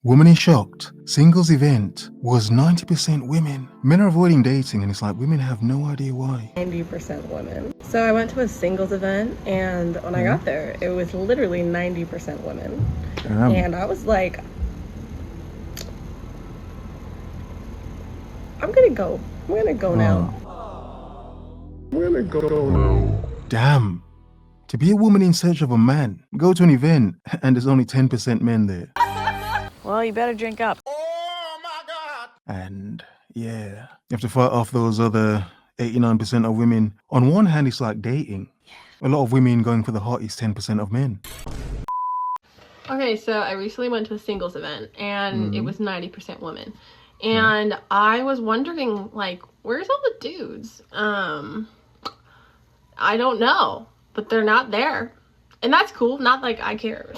Woman is shocked. Singles event was 90% women. Men are avoiding dating, and it's like women have no idea why. 90% women. So I went to a singles event, and when I got there, it was literally 90% women. And I was like, I'm gonna go now. I'm gonna go now. Damn. To be a woman in search of a man, go to an event, and there's only 10% men there. Well, you better drink up. Oh my God. And yeah, you have to fight off those other 89% of women. On one hand, it's like dating. A lot of women going for the hottest 10% of men. Okay, so I recently went to a singles event, and it was 90% women. And I was wondering, like, where's all the dudes? I don't know, but they're not there. And that's cool, not like I care.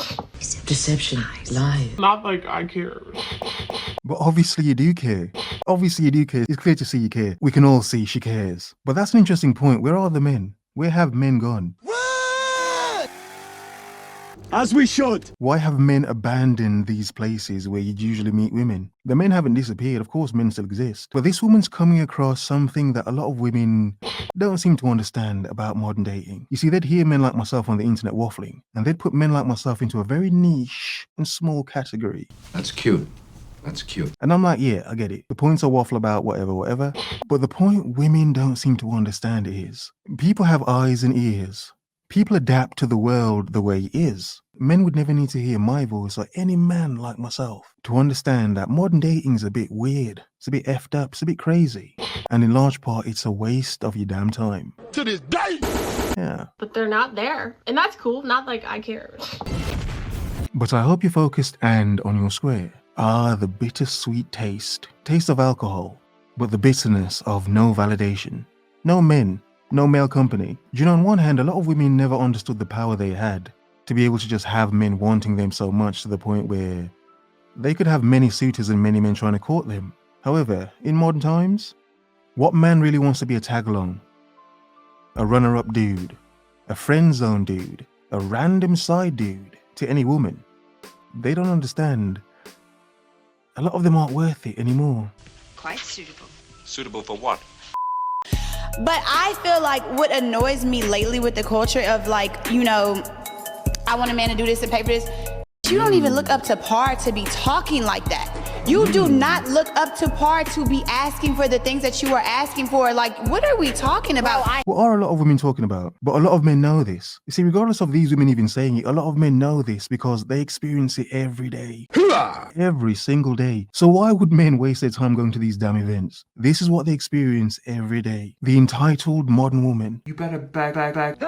Deception, lies. Not like I care. But obviously you do care. Obviously you do care. It's clear to see you care. We can all see she cares. But that's an interesting point. Where are the men? Where have men gone? As we should. Why have men abandoned these places where you'd usually meet women? The men haven't disappeared. Of course, men still exist. But this woman's coming across something that a lot of women don't seem to understand about modern dating. You see, they'd hear men like myself on the internet waffling, and they'd put men like myself into a very niche and small category. That's cute. That's cute. And I'm like, yeah, I get it. The points I waffle about, whatever. But the point women don't seem to understand is, people have eyes and ears. People adapt to the world the way it is. Men would never need to hear my voice or any man like myself to understand that modern dating is a bit weird. It's a bit effed up. It's a bit crazy. And in large part, it's a waste of your damn time. To this day. Yeah. But they're not there. And that's cool, not like I care. But I hope you're focused and on your square. The bittersweet taste of alcohol, but the bitterness of no validation. No men. No male company. Do you know, on one hand, a lot of women never understood the power they had to be able to just have men wanting them so much to the point where they could have many suitors and many men trying to court them. However, in modern times, what man really wants to be a tag-along? A runner-up dude, a friend zone dude, a random side dude to any woman? They don't understand. A lot of them aren't worth it anymore. Quite suitable. Suitable for what? But I feel like what annoys me lately with the culture of, like, you know, I want a man to do this and pay for this. You don't even look up to par to be talking like that. You do not look up to par to be asking for the things that you are asking for. Like, what are we talking about? What are a lot of women talking about? But a lot of men know this. You see, regardless of these women even saying it, a lot of men know this because they experience it every day. Every single day. So why would men waste their time going to these damn events? This is what they experience every day. The entitled modern woman. You better back.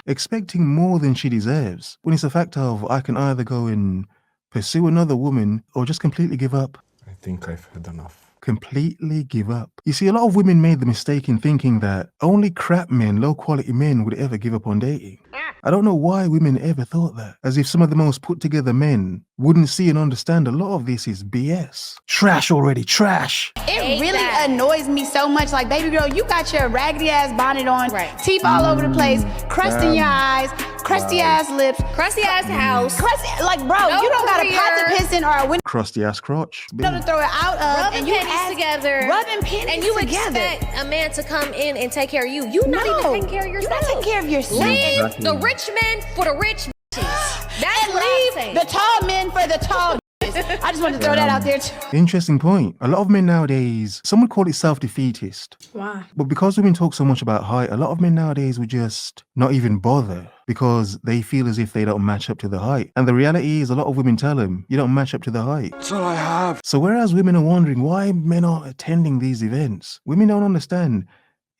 Expecting more than she deserves, when it's a fact of, I can either go and pursue another woman or just completely give up. I think I've had enough. Completely give up. You see, a lot of women made the mistake in thinking that only crap men, low quality men would ever give up on dating. I don't know why women ever thought that. As if some of the most put together men wouldn't see and understand a lot of this is BS. Trash already, trash. It really annoys me so much. Like, baby girl, you got your raggedy ass bonnet on, teeth all over the place, crust in your eyes, crusty ass lips, crusty ass house. Like, bro, you don't got a pot to piss in or a window Crusty ass crotch. to throw it out of. Rubbing and you panties together. Rubbing panties and you together. expect a man to come in and take care of you. You not even taking care of yourself. You're not taking care of yourself. Leave the rich men for the rich bitches. That's what I'm saying. The tall men for the tall bitches. I just wanted to throw that out there too. Interesting point. A lot of men nowadays, some would call it self-defeatist. Why? But because women talk so much about height, a lot of men nowadays would just not even bother because they feel as if they don't match up to the height. And the reality is a lot of women tell them, you don't match up to the height. That's all I have. So whereas women are wondering why men aren't attending these events, women don't understand.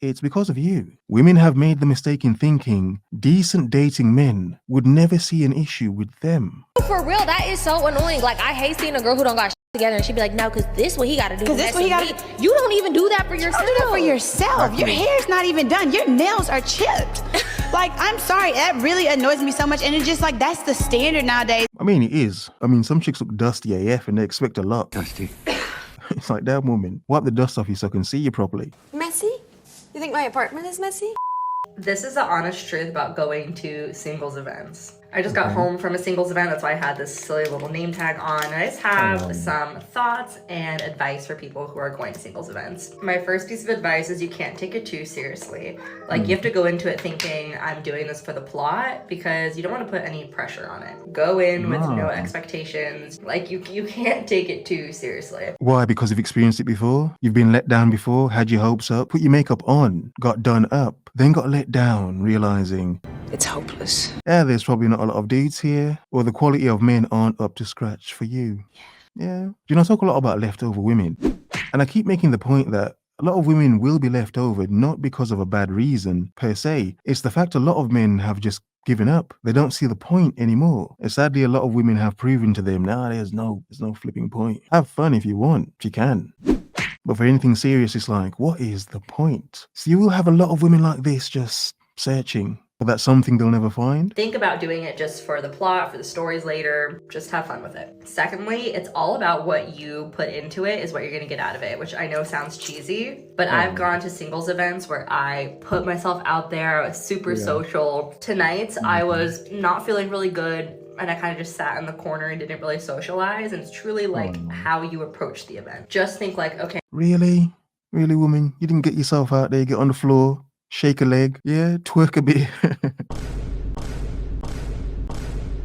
It's because of you. Women have made the mistake in thinking decent dating men would never see an issue with them. For real, that is so annoying. Like, I hate seeing a girl who don't got together and she'd be like, no, because this what he got to do. Because this what he got to do. You don't even do that for yourself. You don't do that for yourself. Your hair's not even done. Your nails are chipped. Like, I'm sorry, that really annoys me so much. And it's just like, that's the standard nowadays. I mean, it is. I mean, some chicks look dusty AF and they expect a lot. Dusty. It's like, damn woman, wipe the dust off you so I can see you properly. Messy? You think my apartment is messy? This is the honest truth about going to singles events. I just got home from a singles event. That's why I had this silly little name tag on. And I just have some thoughts and advice for people who are going to singles events. My first piece of advice is you can't take it too seriously. Like, you have to go into it thinking, I'm doing this for the plot, because you don't want to put any pressure on it. Go in with no expectations. Like, you can't take it too seriously. Why? Because you've experienced it before? You've been let down before, had your hopes up, put your makeup on, got done up, then got let down, realizing It's hopeless. yeah, there's probably not a lot of dudes here, or the quality of men aren't up to scratch for you. Yeah. You know, I talk a lot about leftover women, and I keep making the point that a lot of women will be left over not because of a bad reason per se. It's the fact a lot of men have just given up. They don't see the point anymore. And sadly, a lot of women have proven to them, nah, there's no flipping point. Have fun if you want, if you can. But for anything serious, it's like, what is the point? So you will have a lot of women like this just searching. But that's something they'll never find. Think about doing it just for the plot, for the stories later. Just have fun with it. Secondly, it's all about what you put into it is what you're gonna get out of it, which I know sounds cheesy, but I've gone to singles events where I put myself out there. I was super social. Tonight, I was not feeling really good, and I kind of just sat in the corner and didn't really socialize, and it's truly like how you approach the event. Just think like, okay. Really? Really, woman? You didn't get yourself out there, get on the floor, shake a leg, yeah, twerk a bit.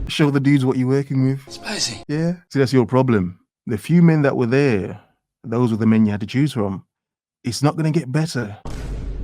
Show the dudes what you're working with. Spicy. Yeah. See, that's your problem. The few men that were there, those were the men you had to choose from. It's not going to get better.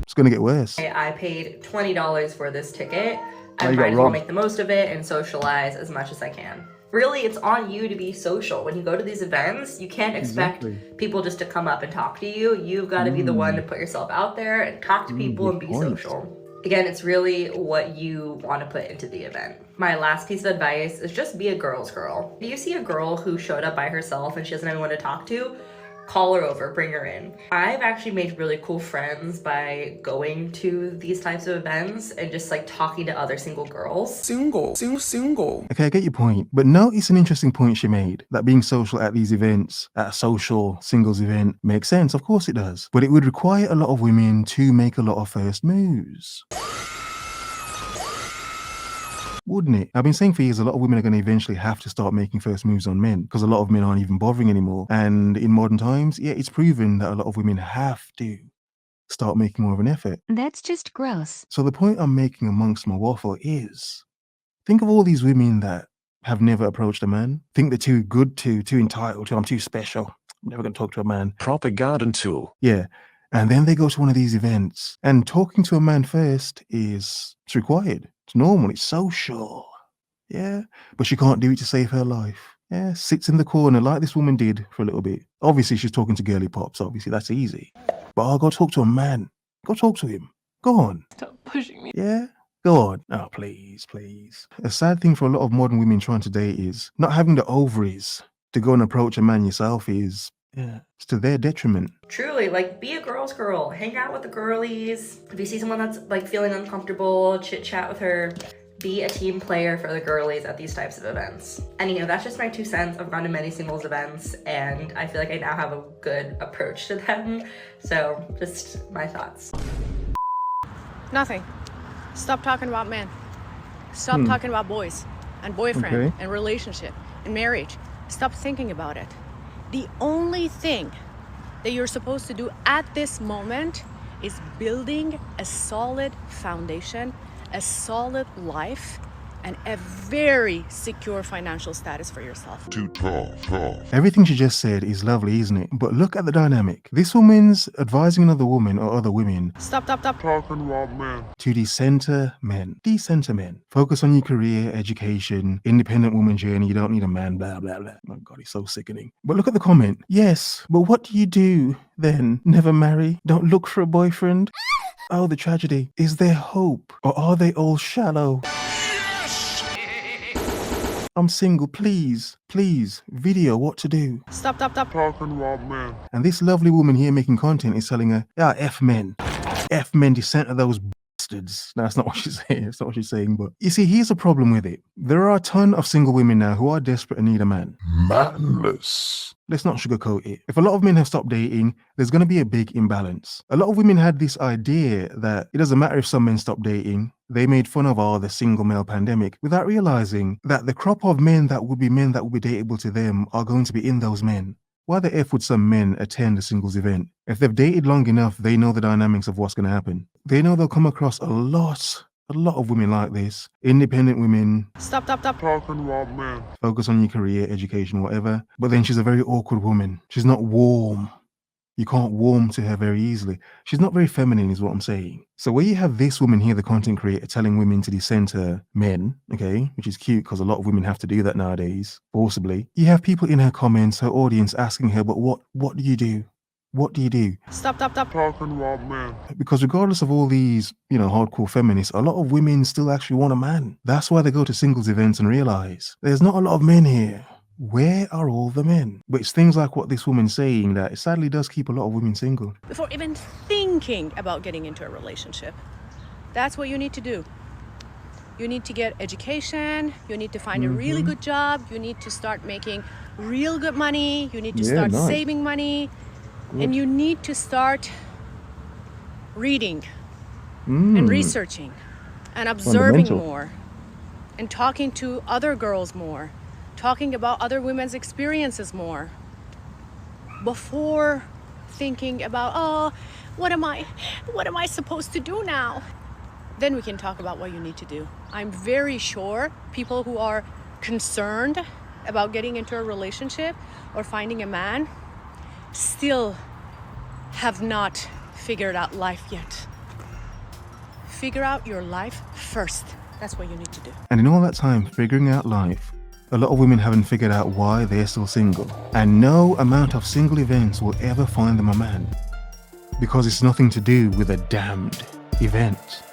It's going to get worse. I paid $20 for this ticket. I might as well make the most of it and socialize as much as I can. Really, it's on you to be social. When you go to these events, you can't expect people just to come up and talk to you. You've got to be the one to put yourself out there and talk to people and be social. Again, it's really what you want to put into the event. My last piece of advice is just be a girl's girl. If you see a girl who showed up by herself and she doesn't have anyone to talk to, call her over, bring her in. I've actually made really cool friends by going to these types of events and just like talking to other single girls. Single. Okay, I get your point. But notice an interesting point she made, that being social at these events, at a social singles event, makes sense. Of course it does. But it would require a lot of women to make a lot of first moves. Wouldn't it? I've been saying for years, a lot of women are going to eventually have to start making first moves on men because a lot of men aren't even bothering anymore. And in modern times, yeah, it's proven that a lot of women have to start making more of an effort. That's just gross. So the point I'm making amongst my waffle is, think of all these women that have never approached a man, think they're too good to, too entitled to, I'm too special, I'm never going to talk to a man. Proper garden tool. Yeah. And then they go to one of these events and talking to a man first it's required. It's normal. It's social. Yeah. But she can't do it to save her life. Yeah. Sits in the corner like this woman did for a little bit. Obviously, she's talking to girly pops. Obviously, that's easy. But I'll go talk to a man. Go talk to him. Go on. Stop pushing me. Yeah. Go on. Oh, please, please. A sad thing for a lot of modern women trying to date is not having the ovaries to go and approach a man yourself is, yeah, it's to their detriment. Truly, like, be a girl's girl. Hang out with the girlies. If you see someone that's like feeling uncomfortable, chit chat with her. Be a team player for the girlies at these types of events. Anyhow, that's just my 2 cents. I've gone to many singles events and I feel like I now have a good approach to them. So just my thoughts. Nothing. Stop talking about men. Stop talking about boys and boyfriend and relationship and marriage. Stop thinking about it. The only thing that you're supposed to do at this moment is building a solid foundation, a solid life, and a very secure financial status for yourself. Everything she just said is lovely, isn't it? But look at the dynamic. This woman's advising another woman or other women Stop Talking about men. to decenter men. Decenter men. Focus on your career, education, independent woman journey. You don't need a man, blah, blah, blah. Oh God, it's so sickening. But look at the comment. Yes, but what do you do then? Never marry? Don't look for a boyfriend? Oh, the tragedy. Is there hope? Or are they all shallow? I'm single, please, video what to do. Stop. Talking about men. And this lovely woman here making content is telling her, yeah, F men, decenter those bastards. No, that's not what she's saying. That's not what she's saying. But you see, here's a problem with it. There are a ton of single women now who are desperate and need a man. Manless. Let's not sugarcoat it. If a lot of men have stopped dating, there's going to be a big imbalance. A lot of women had this idea that it doesn't matter if some men stop dating. They made fun of the single male pandemic without realizing that the crop of men that would be dateable to them are going to be in those men. Why the F would some men attend a singles event? If they've dated long enough, they know the dynamics of what's going to happen. They know they'll come across a lot of women like this. Independent women. Stop. Talking about men. Focus on your career, education, whatever. But then she's a very awkward woman. She's not warm. You can't warm to her very easily. She's not very feminine is what I'm saying. So where you have this woman here, the content creator, telling women to decenter men, okay, which is cute because a lot of women have to do that nowadays, forcibly. You have people in her comments, her audience asking her, but what do you do? What do you do? Stop. Talking about men. Because regardless of all these, hardcore feminists, a lot of women still actually want a man. That's why they go to singles events and realize there's not a lot of men here. Where are all the men? But it's things like what this woman's saying that it sadly does keep a lot of women single. Before even thinking about getting into a relationship, that's what you need to do. You need to get education. You need to find a really good job. You need to start making real good money. You need to start saving money. And you need to start reading and researching and observing more and talking to other girls more, talking about other women's experiences more before thinking about, what am I supposed to do now? Then we can talk about what you need to do. I'm very sure people who are concerned about getting into a relationship or finding a man still have not figured out life yet. Figure out your life first. That's what you need to do. And in all that time figuring out life, a lot of women haven't figured out why they're still single. And no amount of single events will ever find them a man. Because it's nothing to do with a damned event.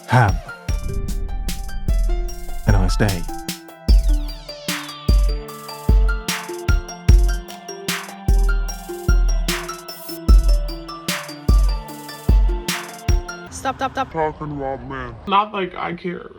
Have a nice day. Stop. Talking about men. Not like I care.